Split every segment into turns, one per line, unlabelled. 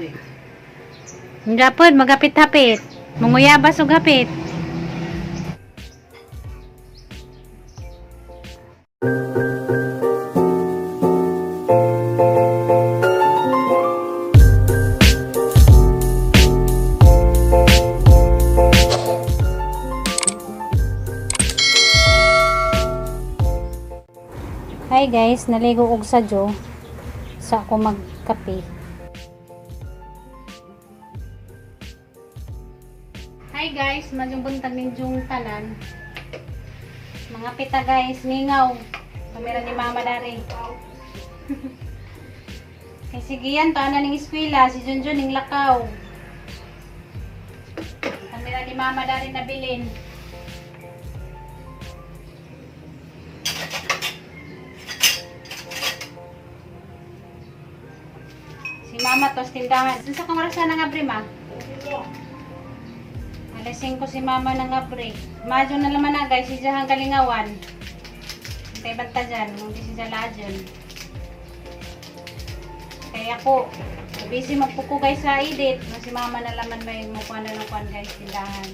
eh.
Gapod, magapit-hapit. Munguyabas o gapit. Hi guys, naligo og sadyo sa ako magkape. Hi guys, madyong buntag ninyong tanan. Mga pita guys, ningaw. Kamera ni Mama Dari. Kay sige yan, taon na ning eskwela, si Junjun ning lakaw. Kamera ni Mama Dari na bilin. Si Mama tos tindahan. Sa kamarasan nga bre ma? Alas 5 si Mama nang abre. Madyo na laman na guys, si Jahang Kalingawan. Hintay banta dyan, hindi si Jalajan. Kaya ako, busy magpuko guys sa edit. Si Mama na laman may mukuha na lang guys, tindahan.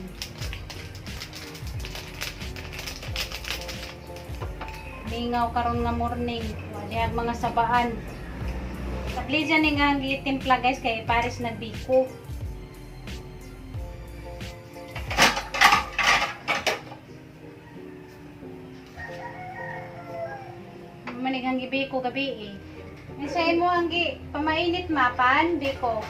Lingaw karon nga morning. Wali ang mga sabaan. Tapli dyan nga ang timpla guys kay Paris nagbiko. Manig ang gibiko gabi eh. Isayin mo ang pamainit mapan, biko.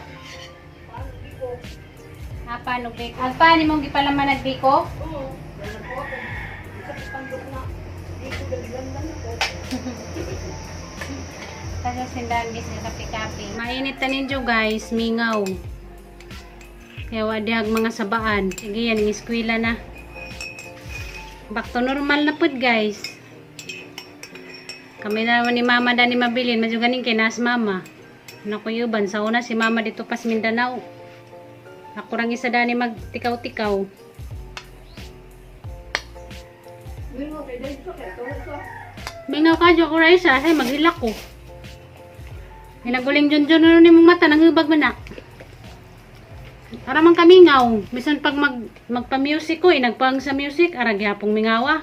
Paano biko? Ang paano mong gipalaman nagbiko? Oo. Kasi sindahan guys nga kape-kape. Mainit na ninyo guys, mingaw. Kaya wadihag mga sabaan. Sige yan, yung eskwela na. Back to normal na pod guys. Kami na ni Mama dani mabilin. Medyo ganing kinas Mama. Nakuyuban. Sa una si Mama dito pas Mindanao. Ako rang isa dani magtikaw-tikaw. Mingaw ka dyan ko Raisa. Ay maghilak ko. Hinaguling Junjun ano ni mong mata, nangubag mo na. Para man kamingaw. Bisan pag magpa-music ko, nagpang sa music, arag yapong mingawa.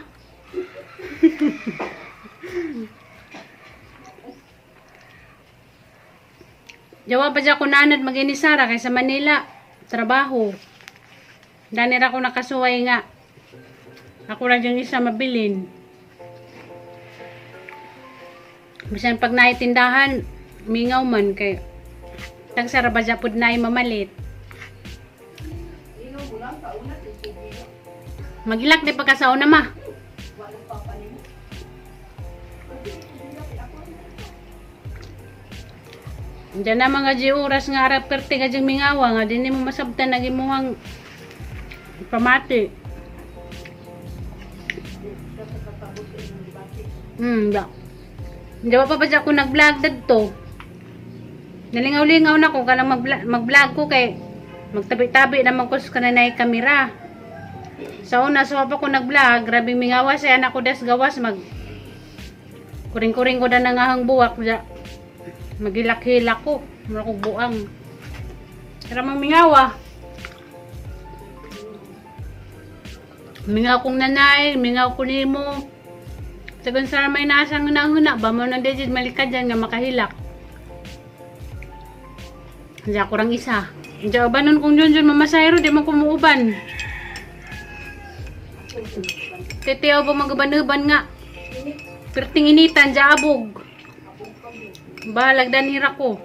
Jawa pa dyan ko nanad mag-inisara kaysa Manila. Trabaho. Danira ko nakasuway nga. Ako lang yung isa mabilin. Bisan pag naitindahan, mingaw man kay tagsara ba japud na mamalit. Magilak di pagkasaw na ma. Diyan na mga oras nga arap perte nga diyang mingawa nga din mo masabtan naging muhang pamati. Da. Diyan pa dyan ako nag-vlog dito. Nalingaw-lingaw na ko kalang mag-vlog ko kay magtabi-tabi naman ko sa kananay kamera. Sa una so pa ko nag-vlog, grabe mingawa sa anak ko das gawas kuring-kuring ko na nangahang buwak ja. Magilak-hilak ko, makog buang. Pero mingawa. Mingaw kong nanay, mingaw ko nimo. Sagun sa may nasang huna-huna ba mo nang digit malikad dyan nga makahilak. Diyan ako rang isa. Diyan ba nun kung Junjun mamasayro, di mo kumuuban. Titiyaw ba magaban-uban nga. Perting initan, diyan abog. Balagdan hira ko.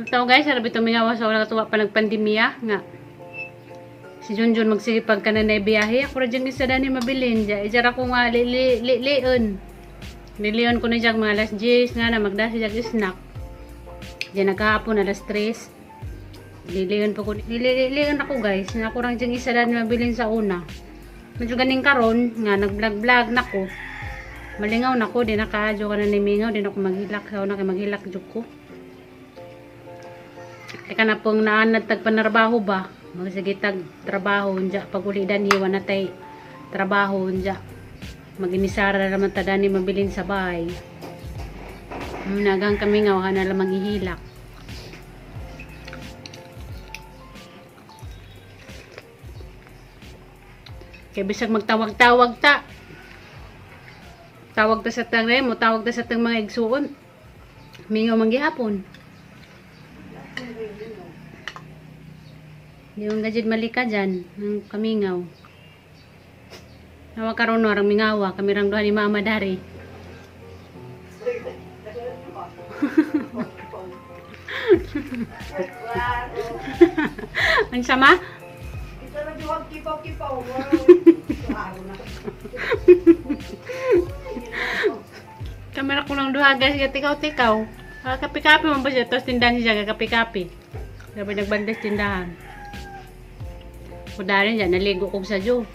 Ito guys, harap ito mingawa sa wala katuwa pa nagpandemya nga. Si Junjun magsipag ka na biyahe. Ako rin dyan isa dani mabilin. Diyan ako nga lileon. Lileon ko na dyan mga alas 10 nga na magdasi dyan snack. Diyan nagkahapon alas 3. Lileon pa ko. Lileon ako guys. Ako rin dyan isa dani mabilin sa una. Medyo ganing karon nga nag-vlog na ko. Malingaw na ko. Di nakadyo ka na nimingaw. Di na ako maghilak. Ako na kayo maghilak dyan ko. Kaya na pong naanad tagpanarbaho ba? Magsagitag trabaho unja pag ulidan iwan natay trabaho unja maginisara naman ta dani mabilin sa bahay nagang kami nga wala na lamang ihilak Kaya bisag magtawag-tawag ta. Tawag ta sa tang mo, tawag ta sa tang mga igsuon. Mingaw man gihapon. Di man gajud malika dyan, ng kamingaw. Nawa karon no rang mingawa, kami rang duha ni Mama Dari. Ang sama? Kamera ko lang duha guys, tikaw-tikaw. Kapi-kapi man ba siya, tapos tindahan siya, kapi-kapi. Sabi nagbandas tindahan. Kudarin dyan, naligo ko sa Diyo.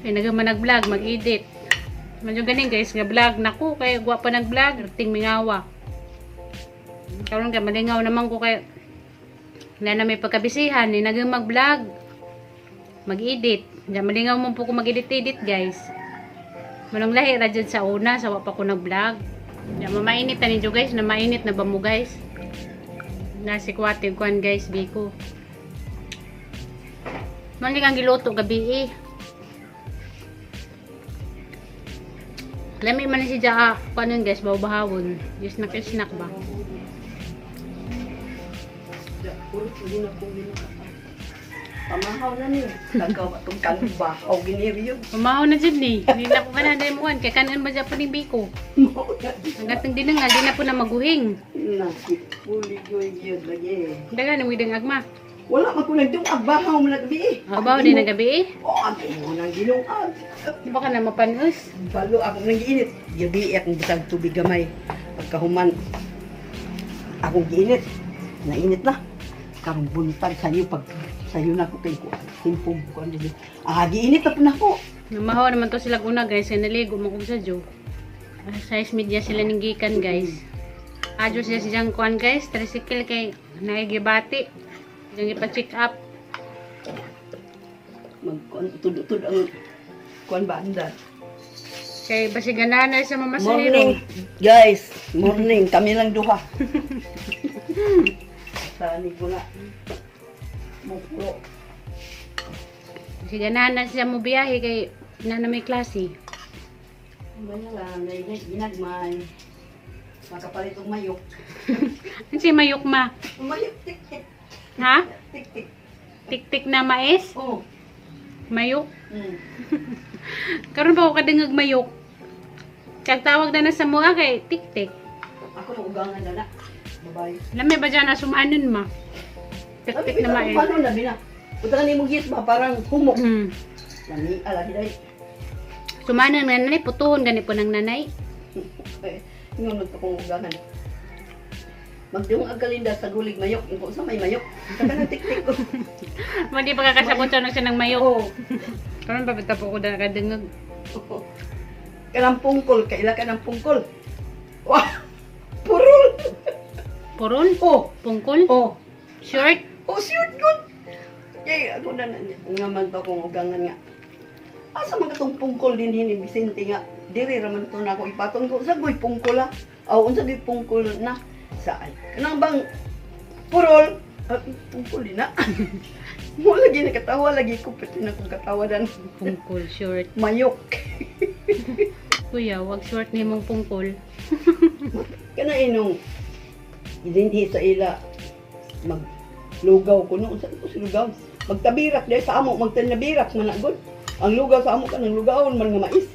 Kaya nag-vlog, mag-edit. Medyo ganing guys, nga-vlog na ko, kaya guwa pa nag-vlog, ting mingawa. Karon kaya malingaw naman ko kaya na may pagkabisihan, nag-mag-vlog, mag-edit. Diyan, malingaw mo po ko mag-edit-edit guys. Manong lahi ra dyan sa una, sa wapa ko nag-vlog. Diyan, mamainit na ninyo guys, na mainit na ba mo guys? Nasi kwatig kuan guys, biko. Mali kang giluto gabi eh. Lami man si Jaa, paano yun guys, bahawon. Just snack ba?
Pamahaw na niyo. Nagawa itong kanubahaw. Giniriyo.
Pamahaw na dyan eh. Hindi na ko kanaday mo kan. Kaya kanan ba dyan pa ni Biko? Hanggang din nga, di na po na maguhing.
Nakipuli ko yun lagi.
Daga, namigdang agma.
Wala magkulang itong agbahaw mo na gabi eh.
Abaw din na gabi eh.
Oo, ang mo nang ginungag.
Di ba ka na mapanus?
Balo ako nang giinit. Gabi akong bisag tubig gamay. Pagkahuman, akong giinit. Nainit na. Karong buntag sa'yo pag sa'yo na ko kay ko. Simpong ko. Giinit na po na ko.
Namahaw naman to sila una guys. Ay naligo mo kung sa Diyo. Size media sila ning gikan guys. Adyo siya siyang kuan guys. Tricycle kay naigibati. Diyan ipa-check up.
Magtud-tud ang kuan banda.
Kay basiganan na sa mamasahero.
Morning, guys. Morning. Kami lang duha. Sani ko na. Muklo.
Basiganan na siya mo biyahe kay na may klase.
Ganyan lang. Ginagmay. Makapalit ang mayok.
Ano si mayok ma?
Mayok, tik-tik.
Ha?
Tik-tik.
Tik-tik na mais?
Oo.
Mayok?
Mm.
Karon pa ko kadungag mayok. Kag tawag na sa mga kay tik-tik.
Ako maugangan na na. Babae.
Lami ba dyan na sumanon ma? Tik-tik na mais.
Paano na bina? Punta ka ni mong gis ba? Parang humok.
Hmm.
Lami, hiday.
Sumanon nga nanay, putuhon gani po ng nanay.
Ngunod ko kong ugangan. Magdung agalinda sa gulig mayok. Yung sa may mayok. Saka na tik-tik ko.
Hindi pa kakasabot siya siya ng mayok.
Oo.
Karon pa bita po ko na kadungag.
Kanang pungkol. Kaila ka ng pungkol. Wah! Purul!
Purol?
Oh!
Pungkol?
Oh!
Short?
Oh, shoot good! Yay, ako na nga man to kong ugangan nga. Asa man katong pungkol din hini Vicente nga. Diri raman to na ako ipaton ko. Sa goy pungkol ha. Aw, unsa di pungkol na? Saan? Kanang bang purol? Pungkol din na. Mo lagi nakatawa lagi ko pati na kong katawadan.
Pungkol, short.
Mayok.
Kuya, wag short ni mong pungkol.
Kana inong idinhi sa ila maglugaw ko no. Unsa ko si lugaw? Magtabirak dahil sa amo magtanabirak man agod. Ang lugaw sa amo kanang lugawon man nga mais.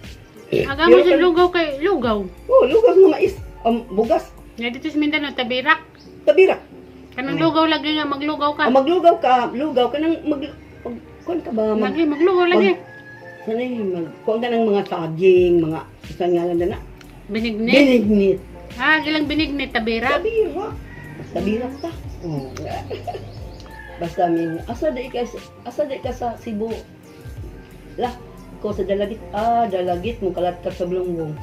Aga mo sa lugaw kay lugaw.
Oh, lugaw nga mais. Bugas.
Nga dito sa Mindanao, tabirak.
Tabirak.
Kanang lugaw lagi nga, maglugaw ka.
Maglugaw ka, lugaw ka nang kuan ka ba?
Lagi, maglugaw lagi.
Sanay kuan ka ng mga saging, mga isan nga lang na.
Binignit.
Binignit.
Gilang binignit, tabirak.
Tabirak. Tabirak ta. Oh. Basta min asa di ka sa Cebu. Lah, ko sa Dalagit. Dalagit mo kalat ka sa Blonggong.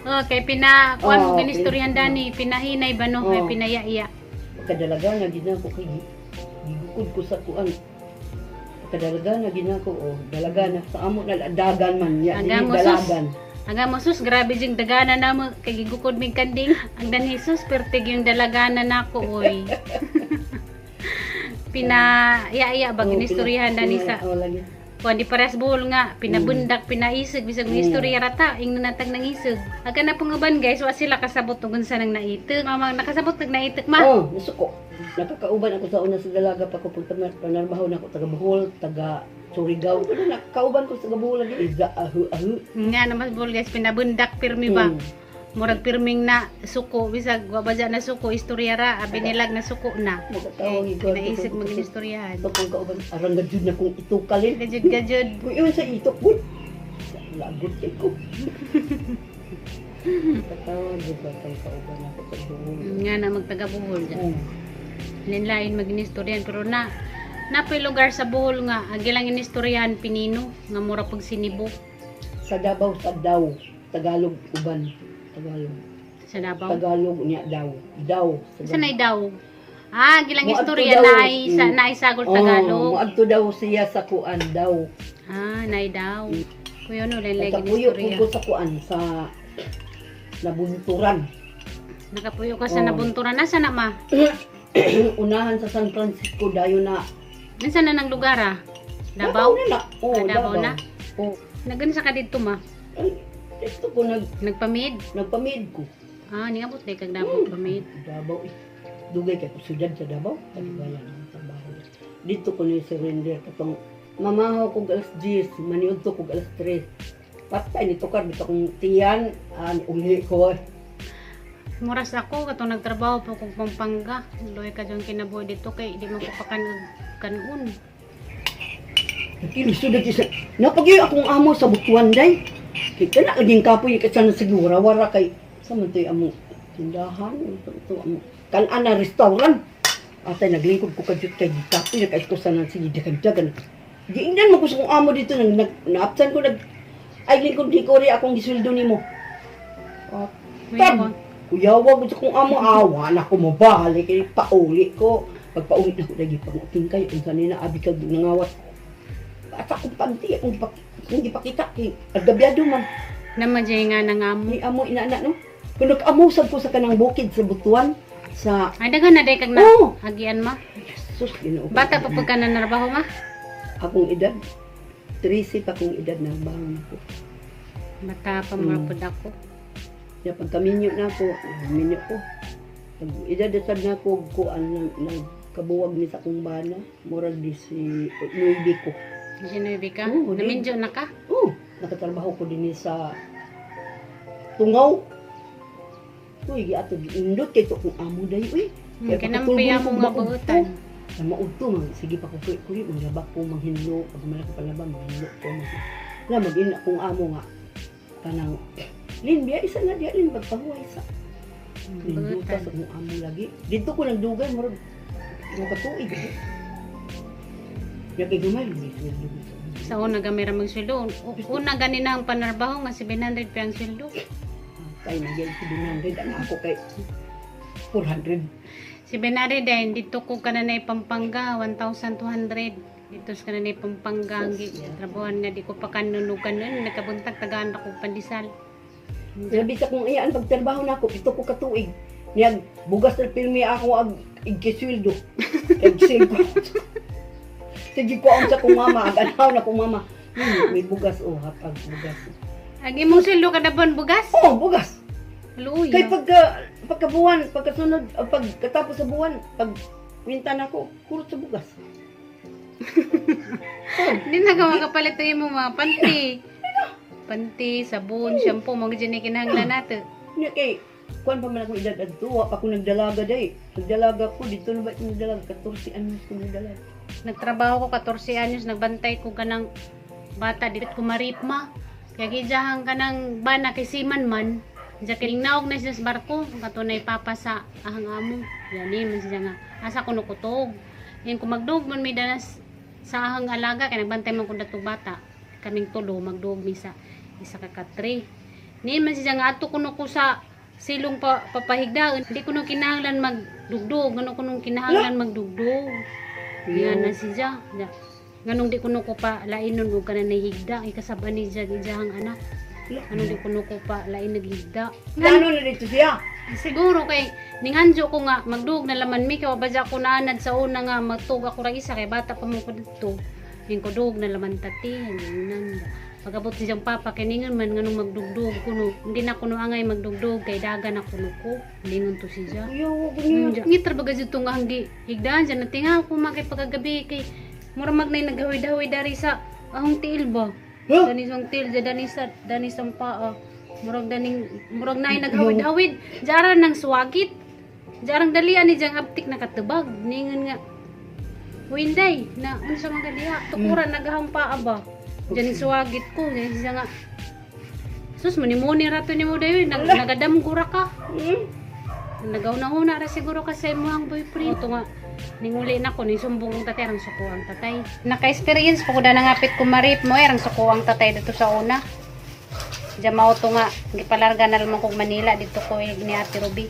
Okay, kuan mo
Oo,
ginistoryan dani, pinahinay ba no,
Oo.
pinayaiya.
Kadalaga na gid ko kay gigukod ko sa kuan. Kadalaga na gid ko dalaga na sa amo na dagan man ya
Aga mo,
dalagan.
Aga mo sus, grabe jing dagana na mo kay gigukod mig kanding. Ang dan Jesus pertig yung dalagana nako oy. iya ba ginistoryahan dani sa
Oh, lagi.
kuan di pares buhol nga pinabundak pinaisig bisag ng istorya rata ing natag nang isig aga na pangaban guys wa sila kasabot ug unsa nang naitek mama nakasabot nag naitek ma
Oh, nasuko. Nakakauban ako sa una sa dalaga pa ko panarbaho na ako taga Bohol, taga Surigao. Nakauban ko sa Bohol lagi. Iza ahu.
nga na mas buhol guys pinabundak pirmi ba murag pirming na suko bisag wa ba dyan na suko istorya ra abi nilag na suko na
Magkatawang
pinaisig mag istoryahan
Ito kong kauban, arang gadjud na kong itukalin.
gajud
Kung yun sa itok, good. Lagot kayo ko. Katawang di ba tayo kauban ako sa Bohol.
nga na magtaga buhol dyan
Oh.
linlain mag inistoryahan pero napay lugar sa buhol nga agi lang inistoryahan pinino nga mura pag sinibo
Sa Davao, sa Daw. Tagalog, uban. Tagalog.
sa Davao
Tagalog niya daw. Daw.
sa nay daw gilang
Moadto
istorya
daw.
na isagol Tagalog
Moadto daw siya sa kuan daw.
nay daw kuya no linlay
Nakapuyo
inistorya
ko sa kuan sa nabunturan.
nakapuyo ka sa nabunturan nasa na ma
Unahan sa San Francisco dayo na.
nasa na nang lugar Davao
na na. Oh,
Davao na?
Oh.
nagansa ka dito ma
Ay, ito ko
nagpamid
nagpamid ko.
ningabot day kag Davao pamid
Davao eh. Dugay kay ko sudad sa Davao. Pagbayan ang trabaho. Dito ko ni surrender katong mamahaw kog alas 10, maniud to kog alas 3. Patay nito kar bitaw kong tiyan uli ko.
muras ako katong nagtrabaho po kog Pampanga loy ka jong kinabuhi dito kay di man ko pa kanon
Nakilusod sa napagyo akong amo sa Butuan day. Kay kana laging kapoy ka sa sigura wara kay sa man toy amo tindahan ito amo kan ana restaurant. Atay naglingkod ko kadjut kay kapoy kay ko sa nang sige dagan. Giingnan mo ko sa kong amo dito naapsan ko ay lingkod di ko ri akong gisuldo nimo.
Kuya,
Kuyawa ko sa kong amo awa na ko mabalik kay pauli ko. Pagpauli na ko lagi pag-uting kayo unsa ni na abi kag nangawat. At akong panti akong hindi pakita kay agabyado man.
naman dyan nga nang amo.
Ni amo inaana no. Kung nag-amusag ko sa kanang bukid sa Butuan sa
Ay, dagan na day kag na.
Oo.
Hagian ma.
sus Ginoo.
Bata pa pagka nanarbaho ma.
Akong edad 13 pa akong edad na bangon ako.
Bata pa murapod ako.
Ya pagkaminyo na ako, minyo ko. Pag edad sad na ako kuan nagkabuwag ni sa akong bana, murag di si Nuibi ko.
Sinuibi ka?
Oo, di.
Naminjo na ka?
Nakatrabaho ko din sa Tungaw. Uy, ato giindot kay to kung amo day uy.
Kinampi ako nga buutan.
Sa maudto man sige pa ko kuy maglabak ko manghinlo pag malaki palaba manghinlo ko. Na magin akong amo nga kanang Lin biya isa na diya lin pagpahuway sa. Linduta sa akong amo lagi. Dito ko nagdugay murag mo katuig. Ya kay gamay ni
Sa una gamira magsweldo. Una ganina ang panarbaho nga 700 pa ang sweldo.
kay nagyan ko 200 ang ako kay 400.
Si Benari din, dito ko kananay Pampanga, 1,200. Dito sa kananay Pampanga, ang trabahan nga, di ko pa kanunugan nun. Nagkabuntag, tagaan ako pandisal.
Labi sa kung iyaan pagtrabaho na ako, ito ko katuig. Niyag, bugas na pirmi ako ag igkiswildo. Egsil ko. Sige ko ang sa kong mama, aganaw na kong mama. May bugas, hapag bugas.
Agi mong sweldo kada buwan bugas?
Bugas.
Luya.
Kay pagkabuwan, pagkasunod, pagkatapos sa buwan, pag winta na ako, kurot sa bugas.
Hindi na ka makapalit tayo mo mga panty. Panty, sabon, shampoo, mga dyan kinahanglan natin.
Niya kay, kuwan pa man akong edad at tuwa, pa ako nagdalaga day. Nagdalaga ko, dito na ba ito nagdalaga? 14 anyos ko nagdalaga.
Nagtrabaho ko 14 anyos, nagbantay ko kanang bata dito ko maripma. Kaya gijahan ka ng bana kay Siman man. Diya kiling naog na siya sa barko. Katunay papa sa ahang amo. Yan man siya nga. Asa ko nukutog. Yan kung magdug man may danas sa ahang alaga. Kaya nagbantay man ko dato bata. Kaming tulo magdug mi sa isa ka katri. Ni man siya nga ato kuno ko sa silong papahigdaon. Hindi ko nung kinahanglan magdugdog. Ganun ko nung kinahanglan magdugdog. Yan na siya. Ganun di ko nung ko pa lainon mo ka na nahigda. Ikasaban ni siya hang anak. Ano di kuno ko pa lain naghigda.
Ano na dito siya?
Siguro kay ning hanjo ko nga magdug na laman mi kay wabadya ko naanad sa una nga magtug ako ra isa kay bata pa mo ko dito. Ning ko dug na laman tati hinan. Pagabot si siyang papa kay ningon man nganong magdugdug kuno. Hindi na kuno angay magdugdug kay daga na kuno ko. Lingon to siya.
Yo, ganyan.
Ngitar baga dito nga hanggi higdaan dyan natinga ko makay pagkagabi kay mura magnay naghawi-dawi dari sa ahong tiil ba.
Huh?
Dani song tiil dani sang paa. Murag nay naghawid-hawid. Jara nang swagit. Jarang dalian ni jang aptik nakatubag. Ningon nga. Winday na unsa man kadiha. Tukura naghahang paa ba. Diyan swagit ko. Diyan siya nga. Sus muni-muni rato ni mo dayo. Nagadam gura ka. Nagaw-na-una ra siguro kasi mo ang boyfriend. Ito nga. Ninguli na ko, sumbong kong tatay, arang suko ang tatay. Naka-experience po ko na nangapit ko marip mo, arang suko ang tatay dito sa una. Diyan mao to nga, gipalarga na naman kong Manila, dito ko ni Ate Ruby.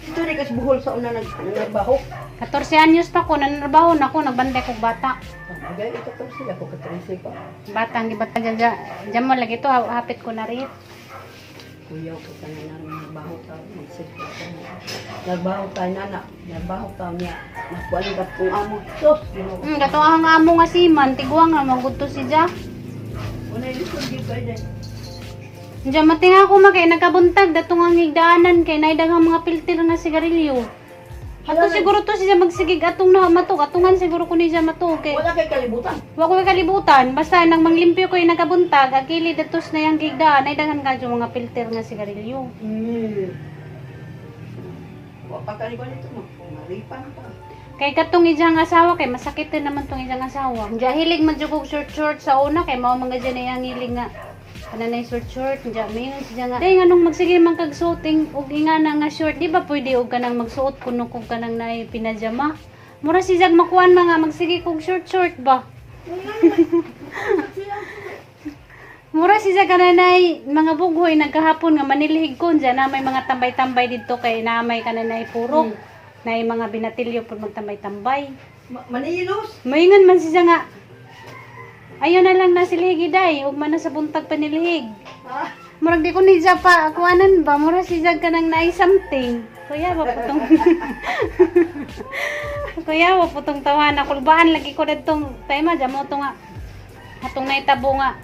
Ito rin kasi buhol sa una nagbaho.
14 anyos pa ko, nanarbaho na ko, nagbantay kong bata.
Agay, ito to sila ko katrisi pa.
Batang gibata diyan mo lagi to, hapit ko na rin.
Kuya ko ka na nagbaho ka, magsigla ka na. Nagbaho tayo na, nagbaho tayo niya. Nakuha ka kung amo. Sos,
Gato ang amo nga si Man, tigwa nga, magudto si Ja.
una yung lisod yung kayo din.
Diyan matinga ko makay, nagkabuntag, datong ang higdaanan kay naidaghang mga pilter na sigarilyo. Ato siguro to siya magsigig atong na matok, atungan siguro ko ni siya matok kay.
Wala kay kalibutan.
Wa ko kalibutan, basta nang manglimpyo ko yung nakabuntag, akili datos na yung gigdaan, ay daghan ka yung mga filter nga sigarilyo.
Wala pa kalibutan ito mo. Maripan pa.
Kay katong ijang asawa, kay masakit din naman tong ijang asawa. Diya hilig magjugog short sa una, kay mao mga dyan na yung hilig nga. Kananay short, diya mayon siya nga. Day nga nung magsige man kag suoting, og ingana nga short, di ba pwede og kanang magsuot kuno kung kanang naay pinajama? Mura si Jag makuan mga magsige kog short ba? Mura si Jag kananay mga bughoy nagkahapon nga manilhig kon diyan na may mga tambay-tambay dito kay naamay kananay purok. Naay mga binatilyo pud magtambay-tambay.
Manilos.
Moingon man siya nga. Ayaw na lang na silhigi day, ug man na sa buntag panilhig. Murag di ko ni siya pa akuanan ba, mura si Jag kanang naay something. Kuya wa putong. Kuya wa putong tawana kulbaan lagi ko dadtong tema jamo to nga. Atong naitabo nga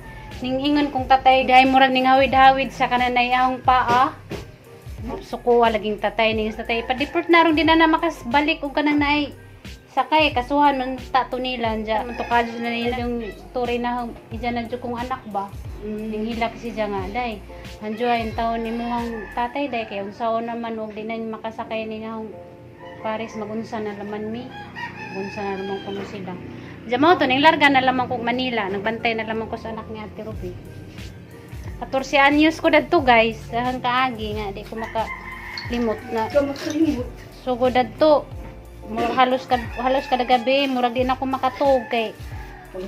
ning ingon kong tatay day murag ning hawid-hawid sa kananay ahong paa. Sukuha laging tatay ning tatay pa-deport na ron di na makasbalik og kanang naay sakay kasuhan man tato nila diya man to college na nila yung story na ija na jud kong anak ba ning hilak si siya nga day anjoy ang taon ni muhang tatay day kay unsaon naman og di na makasakay ni nga Paris magunsa na laman mi gunsa na naman kuno sila diya mo to ning larga na lamang kog Manila nagbantay na lamang ko sa anak ni Ate Ruby 14 anyos ko dadto guys dahan kaagi nga di ko makalimot na
Kamakalimot.
so ko dadto halos kada gabi murag di na ako makatug kay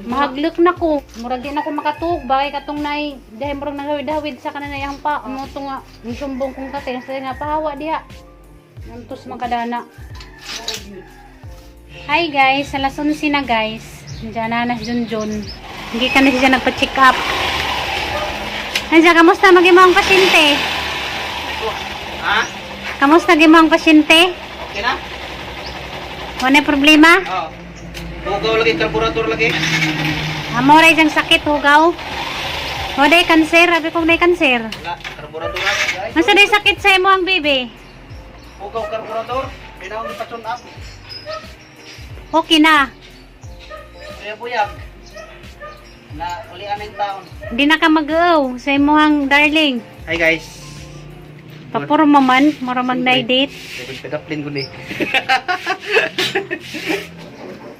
mahaglok na ko murag di na ako makatug bakay katong nay dahil murag nagawid-hawid sa kananay ang pa mo to nga sumbong kong tatay sa nga pahawa diha nantos makadana. Hi guys, alas 11 na guys. Diyan na si Junjun. Hindi ka na siya nagpa-check up. Nandiyan, kamusta mag-imang pasyente?
Ha?
Kamusta mag-imang pasyente?
Okay na?
Wala problema?
Oo. Hugaw lagi, karburador lagi.
Amoray diyang sakit, hugaw. Wala day kanser, abi kong day kanser.
Wala, karburador lagi.
Masa day sakit sa imo ang bibi?
Hugaw, karburador. Pinawang ipatsun up.
Okay na.
Kaya buyag. Na ulian ng taon.
Hindi na ka mag-uaw sa imo ang darling.
Hi guys.
Papuro man, mura mag-date.
Pagdaplin ko ni.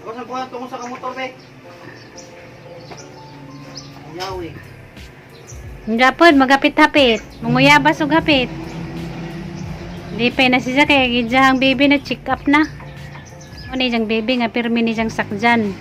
Ako sa kuha tungo sa kamotor, be. Yawi.
Japod, magapit-hapit. Munguyabas og hapit. Di pa na siya kaya gidya ang baby na check up na. Ano ni jang baby nga pirmi ni jang sakjan.